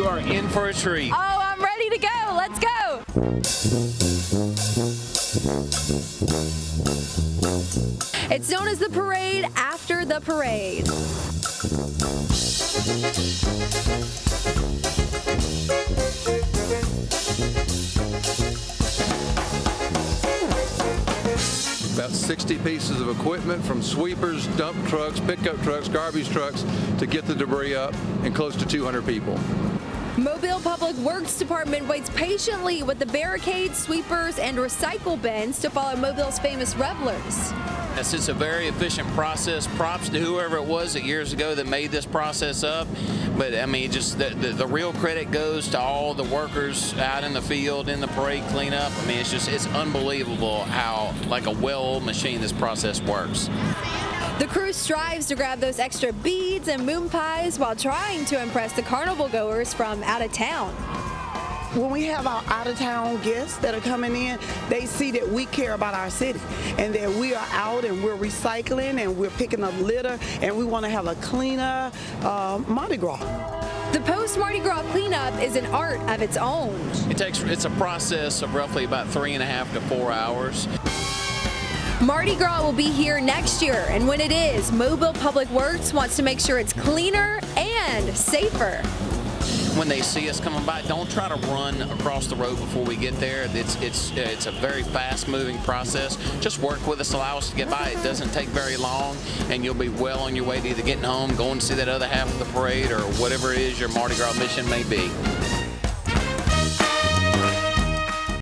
are in for a treat. Oh, I'm ready to go. Let's go. It's known as the parade after the parade. About 60 pieces of equipment from sweepers, dump trucks, pickup trucks, garbage trucks to get the debris up, and close to 200 people. Mobile Public Works Department waits patiently with the barricades, sweepers, and recycle bins to follow Mobile's famous revelers. Yes, it's a very efficient process. Props to whoever it was that years ago that made this process up. But I mean, just the real credit goes to all the workers out in the field, in the parade cleanup. I mean, it's unbelievable how, like a well-oiled machine, this process works. The crew strives to grab those extra beads and moon pies while trying to impress the carnival goers from out of town. When we have our out-of-town guests that are coming in, they see that we care about our city and that we are out and we're recycling and we're picking up litter and we want to have a cleaner Mardi Gras. The post-Mardi Gras cleanup is an art of its own. It's a process of roughly about 3.5 to 4 hours. Mardi Gras will be here next year, and when it is, Mobile Public Works wants to make sure it's cleaner and safer. When they see us coming by, don't try to run across the road before we get there. It's a very fast-moving process. Just work with us, allow us to get by. It doesn't take very long, and you'll be well on your way to either getting home, going to see that other half of the parade, or whatever it is your Mardi Gras mission may be.